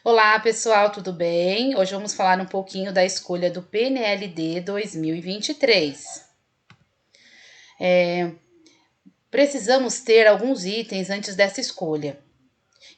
Olá, pessoal, tudo bem? Hoje vamos falar um pouquinho da escolha do PNLD 2023. Precisamos ter alguns itens antes dessa escolha.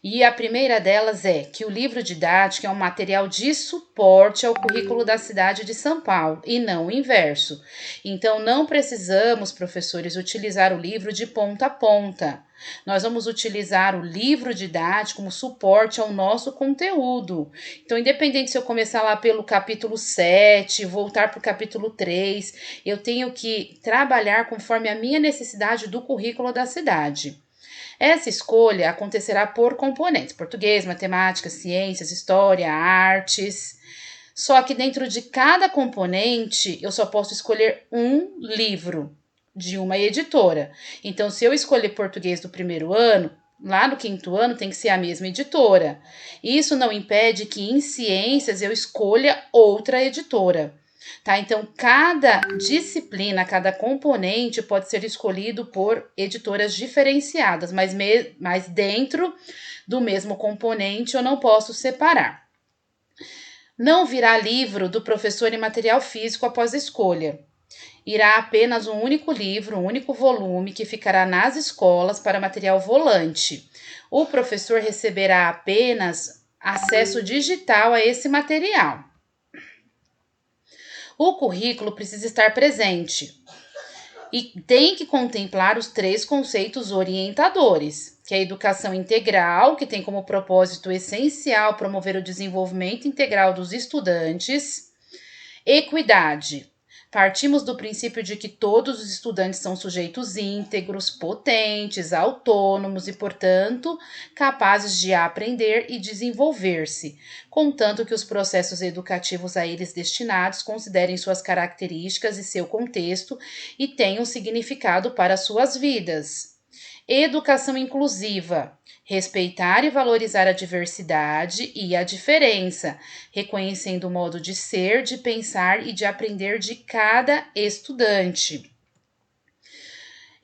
E a primeira delas é que o livro didático é um material de suporte ao currículo da cidade de São Paulo e não o inverso. Então, não precisamos, professores, utilizar o livro de ponta a ponta. Nós vamos utilizar o livro didático como suporte ao nosso conteúdo. Então, independente se eu começar lá pelo capítulo 7, voltar para o capítulo 3, eu tenho que trabalhar conforme a minha necessidade do currículo da cidade. Essa escolha acontecerá por componentes: português, matemática, ciências, história, artes. Só que dentro de cada componente eu só posso escolher um livro de uma editora. Então, se eu escolher português do primeiro ano, lá no quinto ano tem que ser a mesma editora. Isso não impede que em ciências eu escolha outra editora. Tá? Então, cada disciplina, cada componente pode ser escolhido por editoras diferenciadas, mas dentro do mesmo componente eu não posso separar. Não virá livro do professor em material físico após a escolha. Irá apenas um único livro, um único volume que ficará nas escolas para material volante. O professor receberá apenas acesso digital a esse material. O currículo precisa estar presente e tem que contemplar os 3 conceitos orientadores, que é a educação integral, que tem como propósito essencial promover o desenvolvimento integral dos estudantes, equidade. Partimos do princípio de que todos os estudantes são sujeitos íntegros, potentes, autônomos e, portanto, capazes de aprender e desenvolver-se, contanto que os processos educativos a eles destinados considerem suas características e seu contexto e tenham significado para suas vidas. Educação inclusiva. Respeitar e valorizar a diversidade e a diferença, reconhecendo o modo de ser, de pensar e de aprender de cada estudante.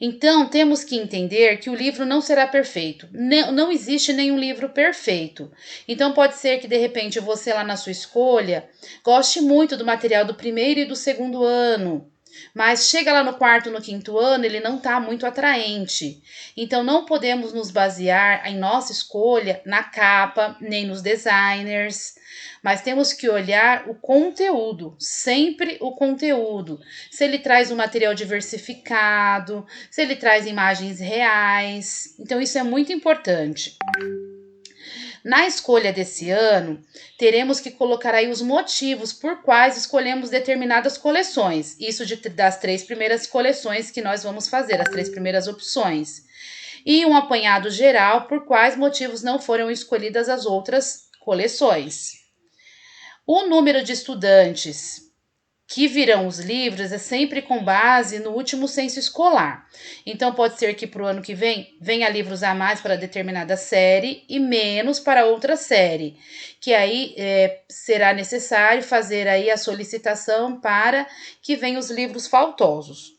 Então, temos que entender que o livro não será perfeito. Não existe nenhum livro perfeito. Então, pode ser que, de repente, você lá na sua escolha goste muito do material do primeiro e do segundo ano. Mas chega lá no quarto, no quinto ano, ele não está muito atraente. Então, não podemos nos basear em nossa escolha na capa, nem nos designers, mas temos que olhar o conteúdo, sempre o conteúdo. Se ele traz um material diversificado, se ele traz imagens reais. Então, isso é muito importante. Na escolha desse ano, teremos que colocar aí os motivos por quais escolhemos determinadas coleções. Isso das 3 primeiras coleções que nós vamos fazer, as 3 primeiras opções. E um apanhado geral por quais motivos não foram escolhidas as outras coleções. O número de estudantes que virão os livros é sempre com base no último censo escolar. Então, pode ser que para o ano que vem venha livros a mais para determinada série e menos para outra série, que aí será necessário fazer aí a solicitação para que venham os livros faltosos.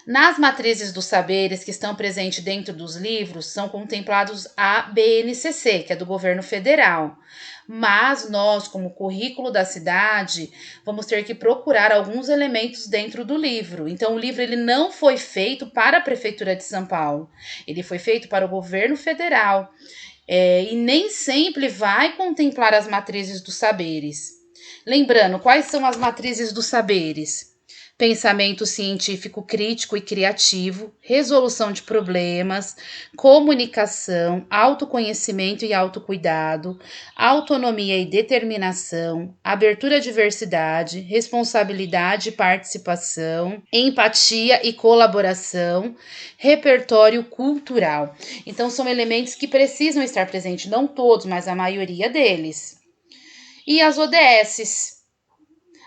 Nas matrizes dos saberes que estão presentes dentro dos livros, são contemplados a BNCC, que é do governo federal. Mas nós, como currículo da cidade, vamos ter que procurar alguns elementos dentro do livro. Então, o livro ele não foi feito para a Prefeitura de São Paulo, ele foi feito para o governo federal. E nem sempre vai contemplar as matrizes dos saberes. Lembrando, quais são as matrizes dos saberes? Pensamento científico crítico e criativo, resolução de problemas, comunicação, autoconhecimento e autocuidado, autonomia e determinação, abertura à diversidade, responsabilidade e participação, empatia e colaboração, repertório cultural. Então, são elementos que precisam estar presentes, não todos, mas a maioria deles. E as ODSs.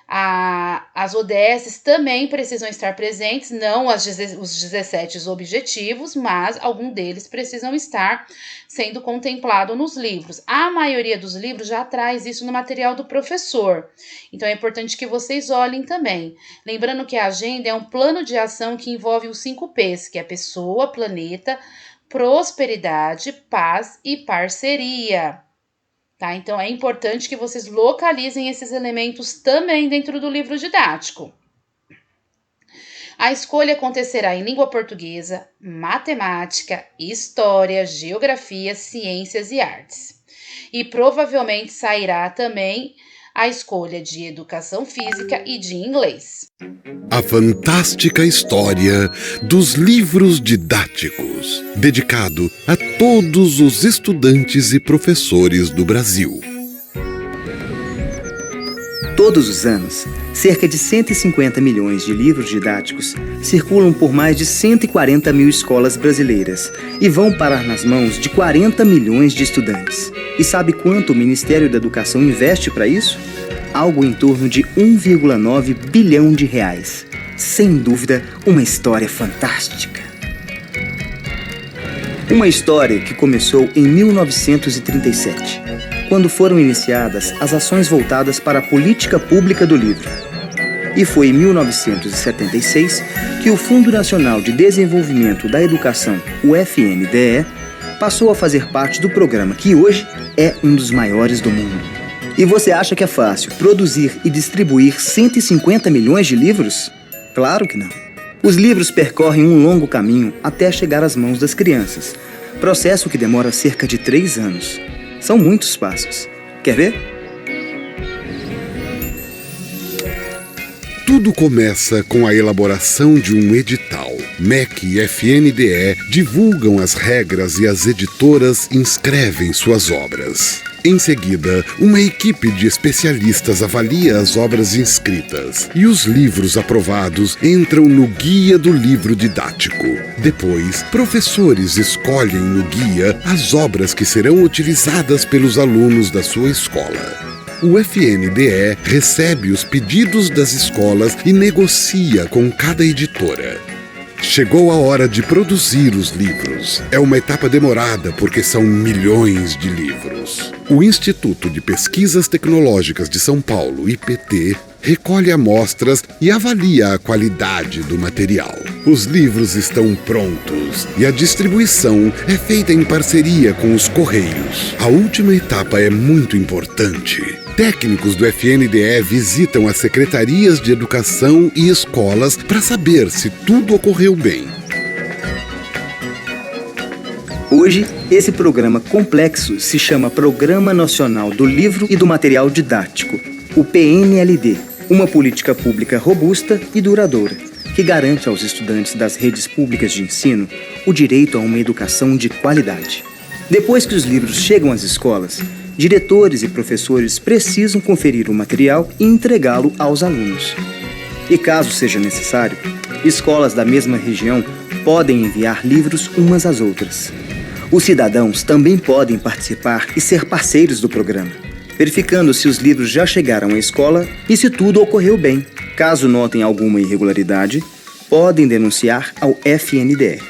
As ODSs também precisam estar presentes, não os 17 objetivos, mas algum deles precisam estar sendo contemplado nos livros. A maioria dos livros já traz isso no material do professor, então é importante que vocês olhem também. Lembrando que a agenda é um plano de ação que envolve os 5 P's, que é pessoa, planeta, prosperidade, paz e parceria. tá? Então é importante que vocês localizem esses elementos também dentro do livro didático. A escolha acontecerá em língua portuguesa, matemática, história, geografia, ciências e artes. E provavelmente sairá também a escolha de educação física e de inglês. A fantástica história dos livros didáticos, dedicado a todos os estudantes e professores do Brasil. Todos os anos, cerca de 150 milhões de livros didáticos circulam por mais de 140 mil escolas brasileiras e vão parar nas mãos de 40 milhões de estudantes. E sabe quanto o Ministério da Educação investe para isso? Algo em torno de 1,9 bilhão de reais. Sem dúvida, uma história fantástica. Uma história que começou em 1937, quando foram iniciadas as ações voltadas para a política pública do livro. E foi em 1976 que o Fundo Nacional de Desenvolvimento da Educação, o FNDE, passou a fazer parte do programa que hoje é um dos maiores do mundo. E você acha que é fácil produzir e distribuir 150 milhões de livros? Claro que não. Os livros percorrem um longo caminho até chegar às mãos das crianças, processo que demora cerca de 3 anos. São muitos passos. Quer ver? Tudo começa com a elaboração de um edital. MEC e FNDE divulgam as regras e as editoras inscrevem suas obras. Em seguida, uma equipe de especialistas avalia as obras inscritas e os livros aprovados entram no Guia do Livro Didático. Depois, professores escolhem no guia as obras que serão utilizadas pelos alunos da sua escola. O FNDE recebe os pedidos das escolas e negocia com cada editora. Chegou a hora de produzir os livros. É uma etapa demorada porque são milhões de livros. O Instituto de Pesquisas Tecnológicas de São Paulo, IPT, recolhe amostras e avalia a qualidade do material. Os livros estão prontos e a distribuição é feita em parceria com os Correios. A última etapa é muito importante. Técnicos do FNDE visitam as secretarias de educação e escolas para saber se tudo ocorreu bem. Hoje, esse programa complexo se chama Programa Nacional do Livro e do Material Didático, o PNLD, uma política pública robusta e duradoura, que garante aos estudantes das redes públicas de ensino o direito a uma educação de qualidade. Depois que os livros chegam às escolas, diretores e professores precisam conferir o material e entregá-lo aos alunos. E caso seja necessário, escolas da mesma região podem enviar livros umas às outras. Os cidadãos também podem participar e ser parceiros do programa, verificando se os livros já chegaram à escola e se tudo ocorreu bem. Caso notem alguma irregularidade, podem denunciar ao FNDE.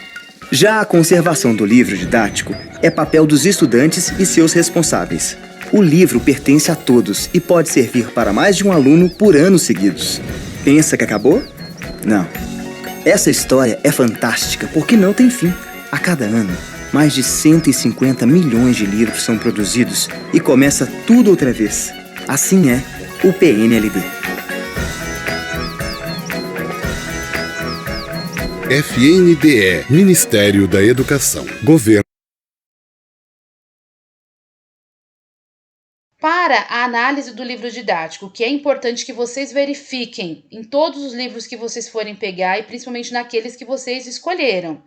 Já a conservação do livro didático é papel dos estudantes e seus responsáveis. O livro pertence a todos e pode servir para mais de um aluno por anos seguidos. Pensa que acabou? Não. Essa história é fantástica porque não tem fim. A cada ano, mais de 150 milhões de livros são produzidos e começa tudo outra vez. Assim é o PNLD. FNDE, Ministério da Educação, Governo. Para a análise do livro didático, que é importante que vocês verifiquem em todos os livros que vocês forem pegar e principalmente naqueles que vocês escolheram,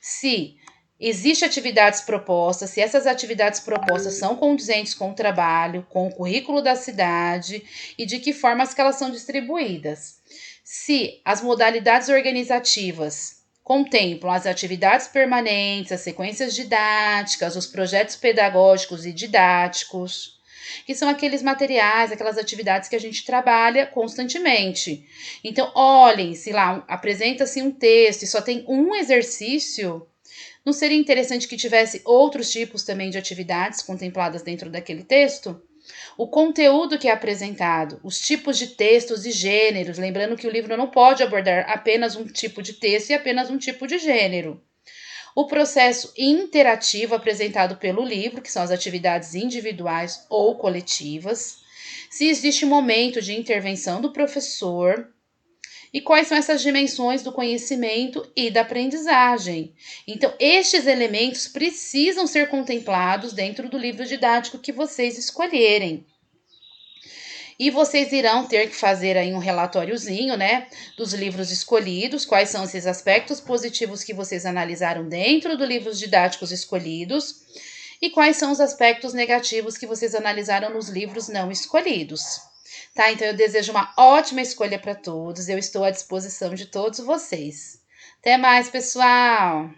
se existem atividades propostas, se essas atividades propostas são condizentes com o trabalho, com o currículo da cidade e de que formas que elas são distribuídas. Se as modalidades organizativas contemplam as atividades permanentes, as sequências didáticas, os projetos pedagógicos e didáticos, que são aqueles materiais, aquelas atividades que a gente trabalha constantemente. Então, olhem, se lá apresenta-se um texto e só tem um exercício, não seria interessante que tivesse outros tipos também de atividades contempladas dentro daquele texto? O conteúdo que é apresentado, os tipos de textos e gêneros, lembrando que o livro não pode abordar apenas um tipo de texto e apenas um tipo de gênero. o processo interativo apresentado pelo livro, que são as atividades individuais ou coletivas, se existe momento de intervenção do professor e quais são essas dimensões do conhecimento e da aprendizagem. Então, estes elementos precisam ser contemplados dentro do livro didático que vocês escolherem. E vocês irão ter que fazer aí um relatóriozinho, né, dos livros escolhidos, quais são esses aspectos positivos que vocês analisaram dentro dos livros didáticos escolhidos e quais são os aspectos negativos que vocês analisaram nos livros não escolhidos. Tá? Então eu desejo uma ótima escolha para todos, eu estou à disposição de todos vocês. Até mais, pessoal!